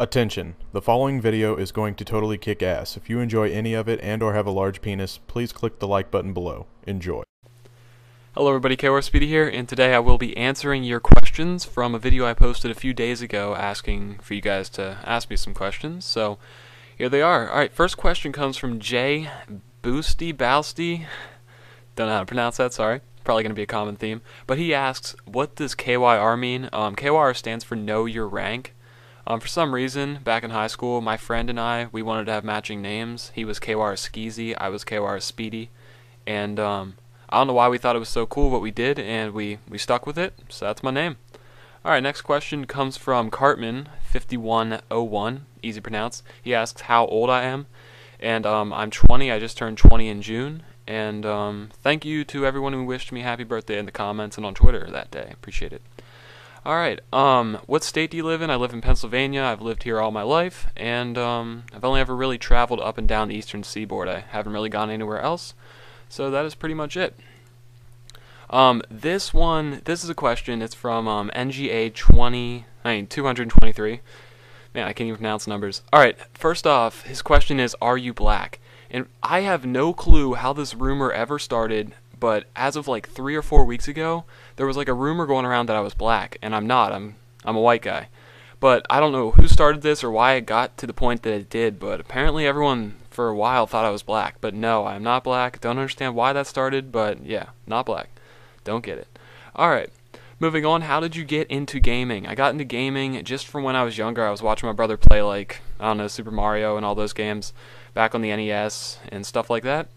Attention, the following video is going to totally kick ass. If you enjoy any of it and or have a large penis, please click the like button below. Enjoy. Hello everybody, KYR Speedy here, and today I will be answering your questions from a video I posted a few days ago asking for you guys to ask me some questions. So here they are. Alright, first question comes from Jay Boosty. Don't know how to pronounce that, sorry. Probably going to be a common theme. But he asks, what does KYR mean? KYR stands for Know Your Rank. For some reason, back in high school, my friend and I, we wanted to have matching names. He was KYR Skeezy, I was KYR Speedy. And I don't know why we thought it was so cool, but we did, and we stuck with it, so that's my name. Alright, next question comes from Cartman5101, easy to pronounce. He asks how old I am, and I'm 20, I just turned 20 in June. And thank you to everyone who wished me happy birthday in the comments and on Twitter that day. Appreciate it. Alright, what state do you live in? I live in Pennsylvania. I've lived here all my life, and I've only ever really traveled up and down the eastern seaboard. I haven't really gone anywhere else, so that is pretty much it. This is a question. It's from NGA223. Man, I can't even pronounce numbers. Alright, first off, his question is, are you black? And I have no clue how this rumor ever started, but as of like 3 or 4 weeks ago, there was like a rumor going around that I was black, and I'm not. I'm a white guy. But I don't know who started this or why it got to the point that it did, but apparently everyone for a while thought I was black. But no, I'm not black. Don't understand why that started, but yeah, not black. Don't get it. Alright, moving on. How did you get into gaming? I got into gaming just from when I was younger. I was watching my brother play, like, I don't know, Super Mario and all those games back on the NES and stuff like that.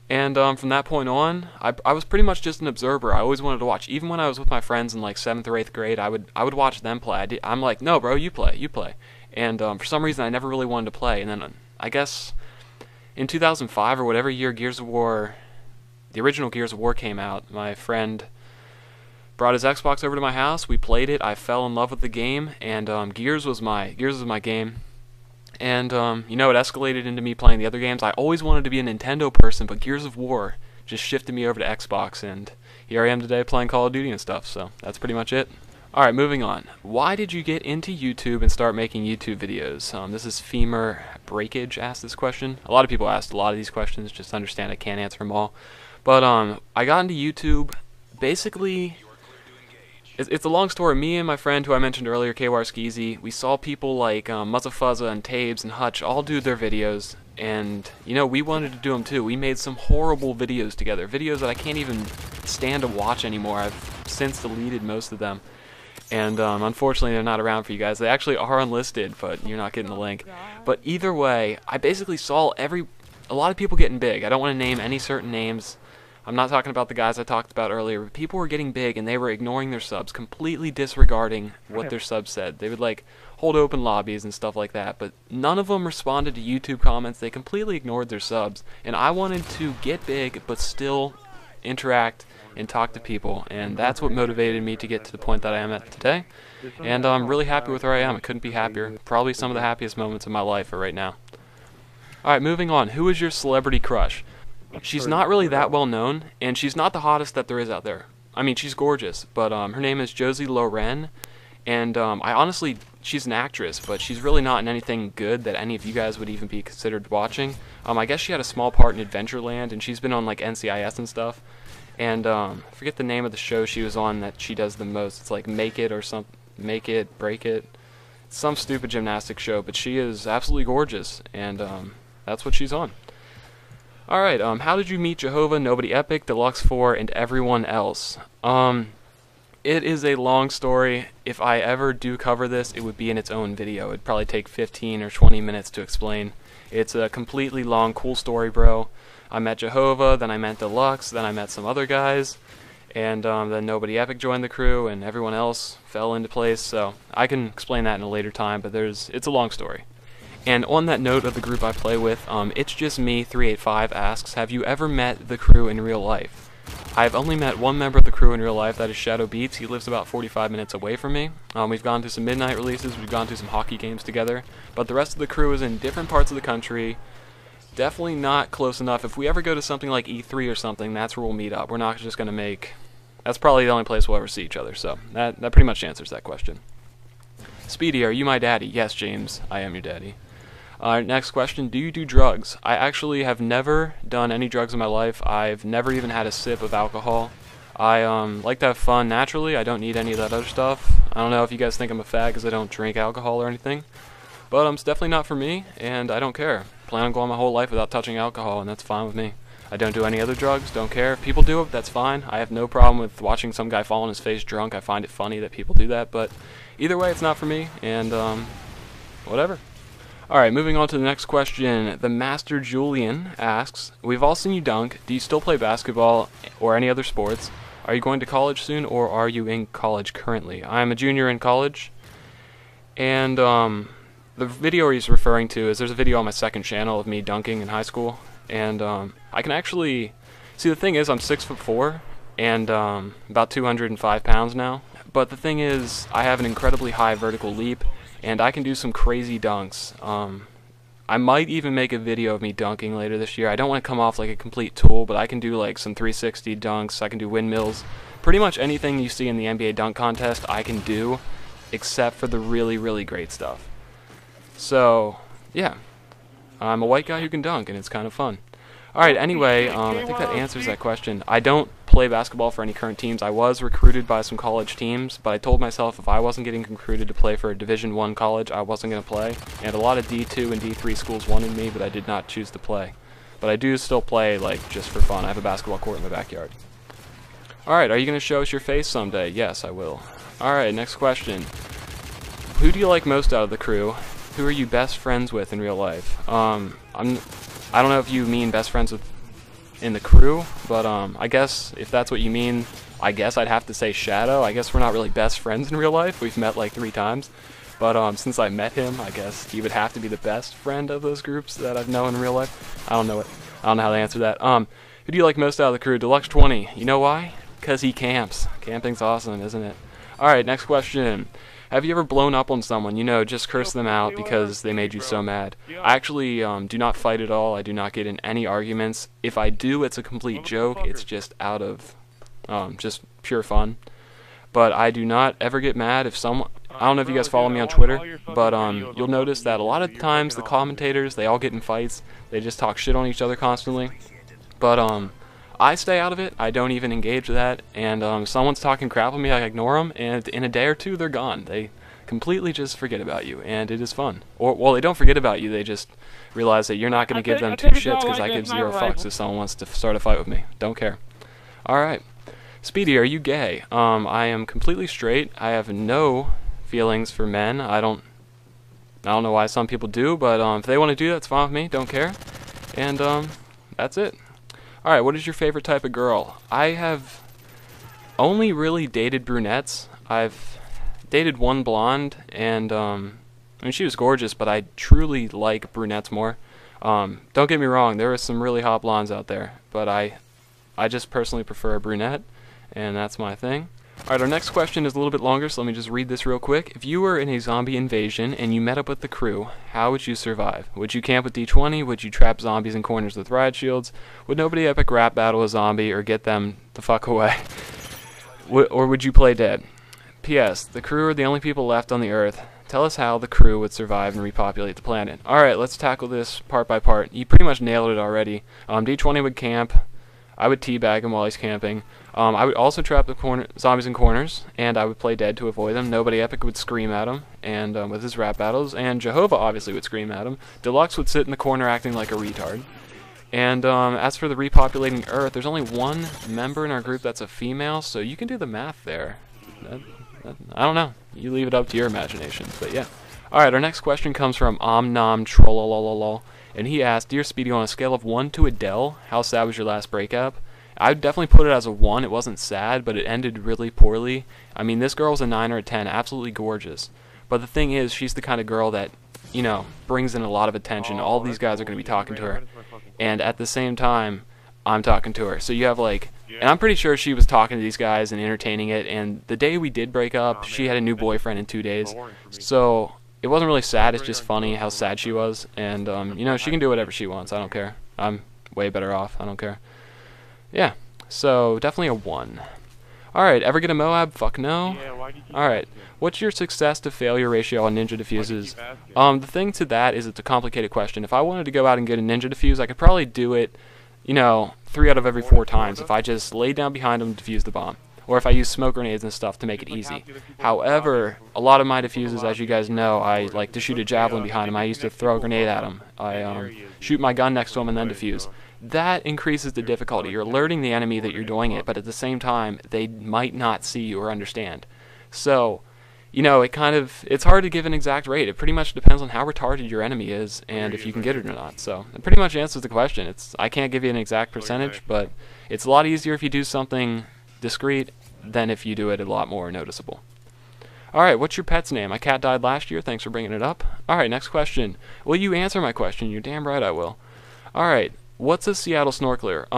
And from that point on, I was pretty much just an observer. I always wanted to watch. Even when I was with my friends in like 7th or 8th grade, I would watch them play. I'm like, no, bro, you play. And for some reason, I never really wanted to play. And then I guess in 2005 or whatever year Gears of War, the original Gears of War came out, my friend brought his Xbox over to my house. We played it. I fell in love with the game, and Gears was my game. And, you know, it escalated into me playing the other games. I always wanted to be a Nintendo person, but Gears of War just shifted me over to Xbox, and here I am today playing Call of Duty and stuff, so that's pretty much it. Alright, moving on. Why did you get into YouTube and start making YouTube videos? This is Femur Breakage asked this question. A lot of people asked a lot of these questions, just understand I can't answer them all. But, I got into YouTube, basically, it's a long story. Me and my friend who I mentioned earlier, KYR Skeezy, we saw people like Muzzafuzza and Tabes and Hutch all do their videos, and, you know, we wanted to do them too. We made some horrible videos together, videos that I can't even stand to watch anymore. I've since deleted most of them, and unfortunately they're not around for you guys. They actually are unlisted, but you're not getting the link. But either way, I basically saw a lot of people getting big. I don't want to name any certain names. I'm not talking about the guys I talked about earlier, but people were getting big and they were ignoring their subs, completely disregarding what their subs said. They would like hold open lobbies and stuff like that, but none of them responded to YouTube comments. They completely ignored their subs, and I wanted to get big but still interact and talk to people, and that's what motivated me to get to the point that I am at today. And I'm really happy with where I am. I couldn't be happier. Probably some of the happiest moments of my life are right now. Alright, moving on. Who is your celebrity crush? She's not really that well known, and she's not the hottest that there is out there. I mean, she's gorgeous, but her name is Josie Loren, and I honestly, she's an actress, but she's really not in anything good that any of you guys would even be considered watching. I guess she had a small part in Adventureland, and she's been on like NCIS and stuff. And I forget the name of the show she was on that she does the most. It's like Make It or something, Make It, Break It. It's some stupid gymnastics show, but she is absolutely gorgeous, and that's what she's on. Alright, how did you meet Jehovah, Nobody Epic, Deluxe 4, and everyone else? It is a long story. If I ever do cover this, it would be in its own video. It'd probably take 15 or 20 minutes to explain. It's a completely long, cool story, bro. I met Jehovah, then I met Deluxe, then I met some other guys, and then Nobody Epic joined the crew, and everyone else fell into place, so I can explain that in a later time, but it's a long story. And on that note of the group I play with, It's Just Me 385 asks, have you ever met the crew in real life? I've only met one member of the crew in real life, that is Shadow Beats. He lives about 45 minutes away from me. We've gone to some midnight releases, we've gone to some hockey games together, but the rest of the crew is in different parts of the country. Definitely not close enough. If we ever go to something like E3 or something, that's where we'll meet up. We're not just going to that's probably the only place we'll ever see each other, so that pretty much answers that question. Speedy, are you my daddy? Yes, James, I am your daddy. Next question, do you do drugs? I actually have never done any drugs in my life. I've never even had a sip of alcohol. I like to have fun naturally. I don't need any of that other stuff. I don't know if you guys think I'm a fag because I don't drink alcohol or anything. But it's definitely not for me, and I don't care. Plan on going my whole life without touching alcohol, and that's fine with me. I don't do any other drugs, don't care. If people do it, that's fine. I have no problem with watching some guy fall on his face drunk. I find it funny that people do that, but either way, it's not for me, and whatever. Alright, moving on to the next question. The Master Julian asks, we've all seen you dunk. Do you still play basketball or any other sports? Are you going to college soon, or are you in college currently? I'm a junior in college, and the video he's referring to is there's a video on my second channel of me dunking in high school, and I can actually see, the thing is I'm 6'4" and about 205 pounds now, but the thing is I have an incredibly high vertical leap, and I can do some crazy dunks. I might even make a video of me dunking later this year. I don't want to come off like a complete tool, but I can do like some 360 dunks, I can do windmills. Pretty much anything you see in the NBA dunk contest I can do, except for the really, really great stuff. So, yeah. I'm a white guy who can dunk, and it's kind of fun. Alright, anyway, I think that answers that question. I don't play basketball for any current teams. I was recruited by some college teams, but I told myself if I wasn't getting recruited to play for a Division I college, I wasn't going to play. And a lot of D2 and D3 schools wanted me, but I did not choose to play. But I do still play, like, just for fun. I have a basketball court in my backyard. Alright, are you going to show us your face someday? Yes, I will. Alright, next question. Who do you like most out of the crew? Who are you best friends with in real life? I don't know if you mean best friends with in the crew, but I guess if that's what you mean, I guess I'd have to say Shadow. I guess we're not really best friends in real life. We've met like 3 times, but since I met him, I guess he would have to be the best friend of those groups that I've known in real life. I don't know how to answer that. Who do you like most out of the crew? Deluxe 20. You know why? Because he camps. Camping's awesome, isn't it? All right, next question. Have you ever blown up on someone? You know, just curse them out because they made you so mad. I actually do not fight at all. I do not get in any arguments. If I do, it's a complete joke. It's just out of just pure fun. But I do not ever get mad if someone... I don't know if you guys follow me on Twitter, but you'll notice that a lot of times the commentators, they all get in fights. They just talk shit on each other constantly. But I stay out of it. I don't even engage with that, and if someone's talking crap on me, I ignore them, and in a day or two, they're gone. They completely just forget about you, and it is fun. Or, well, they don't forget about you, they just realize that you're not going to give them 2 shits, because I give 0 fucks if someone wants to start a fight with me. Don't care. Alright. Speedy, are you gay? I am completely straight. I have no feelings for men. I don't know why some people do, but if they want to do that, it's fine with me. Don't care. And that's it. Alright, what is your favorite type of girl? I have only really dated brunettes. I've dated one blonde, and I mean, she was gorgeous, but I truly like brunettes more. Don't get me wrong, there are some really hot blondes out there, but I just personally prefer a brunette, and that's my thing. Alright, our next question is a little bit longer, so let me just read this real quick. If you were in a zombie invasion and you met up with the crew, how would you survive? Would you camp with D20? Would you trap zombies in corners with riot shields? Would nobody epic rap battle a zombie or get them the fuck away? Or would you play dead? P.S. The crew are the only people left on the Earth. Tell us how the crew would survive and repopulate the planet. Alright, let's tackle this part by part. You pretty much nailed it already. D20 would camp. I would teabag him while he's camping. I would also trap the zombies in corners, and I would play dead to avoid them. Nobody epic would scream at him, and with his rap battles, and Jehovah obviously would scream at him. Deluxe would sit in the corner acting like a retard. And as for the repopulating Earth, there's only one member in our group that's a female, so you can do the math there. I don't know. You leave it up to your imaginations, but yeah. Alright, our next question comes from Omnom Trollololol, and he asked, Dear Speedy, on a scale of 1 to Adele, how sad was your last breakup? I would definitely put it as a 1. It wasn't sad, but it ended really poorly. I mean, this girl was a 9 or a 10, absolutely gorgeous. But the thing is, she's the kind of girl that, you know, brings in a lot of attention. All these guys are going to be talking to her. And at the same time, I'm talking to her. So you have like, and I'm pretty sure she was talking to these guys and entertaining it. And the day we did break up, she had a new boyfriend in 2 days. So it wasn't really sad. It's just funny how sad she was. And, you know, she can do whatever she wants. I don't care. I'm way better off. I don't care. Yeah. So definitely a 1. Alright, ever get a Moab? Fuck no. Alright, what's your success to failure ratio on ninja diffuses? The thing to that is it's a complicated question. If I wanted to go out and get a ninja diffuse, I could probably do it, you know, 3 out of every 4 times if I just laid down behind them and defused the bomb. Or if I use smoke grenades and stuff to make it easy. However, a lot of my diffuses, as you guys know, I like to shoot a javelin behind them. I used to throw a grenade at them. I shoot my gun next to them and then defuse. That increases the difficulty. You're alerting the enemy that you're doing it, but at the same time, they might not see you or understand. So, you know, it's hard to give an exact rate. It pretty much depends on how retarded your enemy is and if you can get it or not. So, it pretty much answers the question. I can't give you an exact percentage, but it's a lot easier if you do something discreet than if you do it a lot more noticeable. Alright, what's your pet's name? My cat died last year. Thanks for bringing it up. Alright, next question. Will you answer my question? You're damn right I will. Alright. What's a Seattle snorkeler?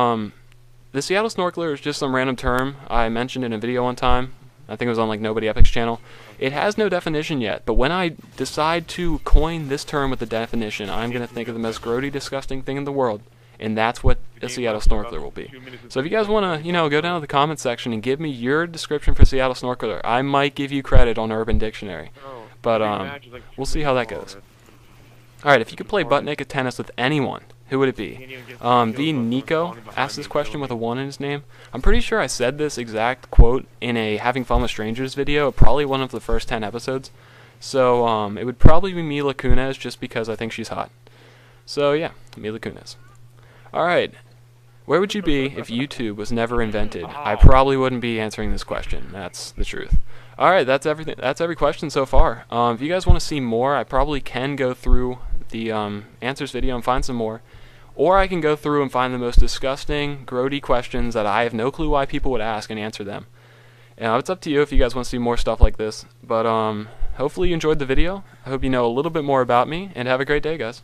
The Seattle snorkeler is just some random term I mentioned in a video one time. I think it was on like Nobody Epic's channel. It has no definition yet, but when I decide to coin this term with the definition, I'm going to think of the most grody, disgusting thing in the world, and that's what a Seattle snorkeler will be. So if you guys want to, you know, go down to the comment section and give me your description for Seattle snorkeler, I might give you credit on Urban Dictionary. But we'll see how that goes. Alright, if you could play butt-naked tennis with anyone, who would it be? V. Nico asked this question with a 1 in his name. I'm pretty sure I said this exact quote in a Having Fun with Strangers video, probably one of the first 10 episodes. So, it would probably be Mila Kunis just because I think she's hot. So, yeah, Mila Kunis. Alright, where would you be if YouTube was never invented? I probably wouldn't be answering this question. That's the truth. Alright, that's everything. That's every question so far. If you guys want to see more, I probably can go through the answers video and find some more. Or I can go through and find the most disgusting, grody questions that I have no clue why people would ask and answer them. It's up to you if you guys want to see more stuff like this. But hopefully you enjoyed the video. I hope you know a little bit more about me, and have a great day, guys.